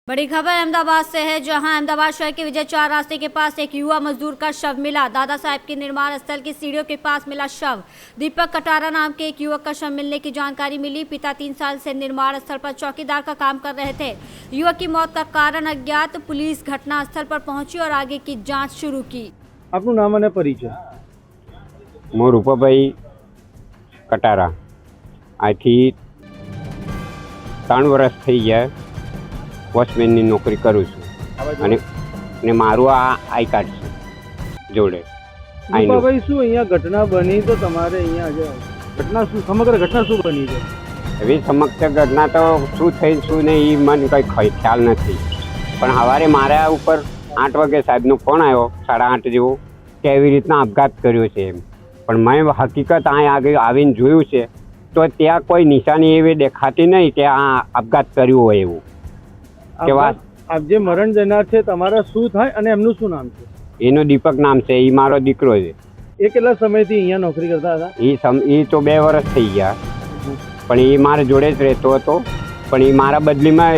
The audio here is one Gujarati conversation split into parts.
बड़ी खबर अहमदाबाद से है, जहां अहमदाबाद शहर के विजय 4 रास्ते के पास एक युवा मजदूर का शव मिला। दादा साहब के निर्माण स्थल की सीढ़ियों के पास मिला शव। दीपक कटारा नाम के एक युवक का शव मिलने की जानकारी मिली। पिता 3 साल से निर्माण स्थल पर चौकीदार का काम कर रहे थे। युवक की मौत का कारण अज्ञात। पुलिस घटना स्थल पर पहुंची और आगे की जाँच शुरू की। आपनु नाम અને પરિચય? હું રૂપાભાઈ કટારા, આથી 3 વર્ષ થઈ ગયા વોચમેનની નોકરી કરું છું અને મારું આ આઈ કાર્ડ છે જોડે। રૂપાભાઈ, શું અહીંયા ઘટના બની તો તમારે અહીંયા આજે ઘટના શું સમગ્ર ઘટના શું બની છે? એવી સમગ્ર ઘટના તો શું થઈ શું નહીં એ મને કંઈ ખ્યાલ નથી, પણ સવારે મારા ઉપર 8 વાગે સાહેબનો ફોન આવ્યો, 8:30 જેવો, કે એવી રીતના આપઘાત કર્યો છે એમ। પણ મેં હકીકત અહીં આગળ આવીને જોયું છે તો ત્યાં કોઈ નિશાની એવી દેખાતી નહીં કે આ આપઘાત કર્યું હોય એવું। આપ જે મરણ જનાર છે તમારા શું થાય અને એમનું શું નામ છે? એનો દીપક નામ છે, એ મારો દીકરો છે। એ કેટલા સમયથી અહીંયા નોકરી કરતા હતા? એ તો 2 વર્ષ થઈ ગયા, પણ એ મારા જોડે જ રહેતો હતો, પણ એ મારા બદલીમાં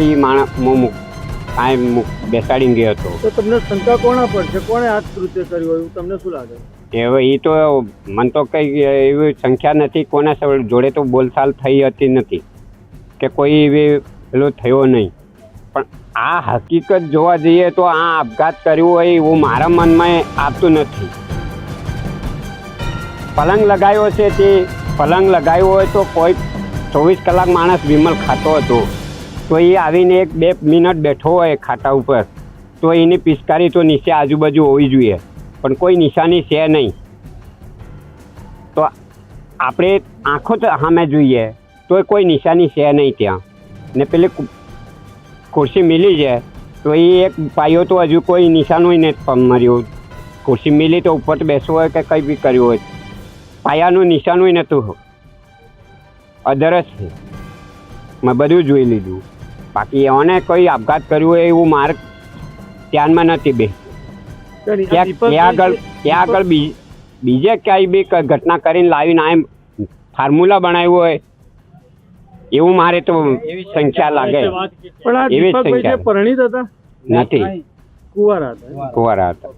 એ બેસાડીને ગયો હતો। તો તમને શંકા કોના પર છે? કોણે આ કૃત્ય કર્યું એવું તમને શું લાગે? હવે એ તો મને તો કંઈ એવી સંખ્યા નથી, કોના જોડે તો બોલચાલ થઈ હતી નથી કે કોઈ એવી પેલો થયો નહીં, પણ આ હકીકત જોવા જઈએ તો આ આપઘાત કર્યું હોય એવું મારા મનમાં આવતું નથી। પલંગ લગાવ્યો છે, તે પલંગ લગાવ્યો હોય તો કોઈ 24 કલાક માણસ વિમલ ખાતો હતો, તો એ આવીને 1-2 મિનિટ બેઠો હોય ખાટા ઉપર તો એની પિચકારી તો નીચે આજુબાજુ હોવી જોઈએ, પણ કોઈ નિશાની છે નહીં। તો આપણે આંખો તો સામે જોઈએ તો કોઈ નિશાની છે નહીં ત્યાં, ને પેલી ખુરશી મિલી છે તો એ એક પાયો તો હજુ કોઈ નિશાનો નથી મર્યો। ખુરશી મિલી તો ઉપર બેસવું હોય કે કંઈ બી કર્યું હોય, પાયાનું નિશાનું નહોતું, અદરસ છે। મેં બધું જોઈ લીધું, બાકી એઓને કોઈ આપઘાત કર્યું હોય એવું મારે ધ્યાનમાં નથી બેસતું। ત્યાં આગળ બીજે ક્યાંય બી ઘટના કરીને લાવીને આ ફોર્મ્યુલા બનાવ્યું હોય એવું મારે તો સંખ્યા લાગે। પણ આ દીપકભાઈ જે પરિણીત હતા? નથી, કુંવારા હતા। કુંવારા હતા।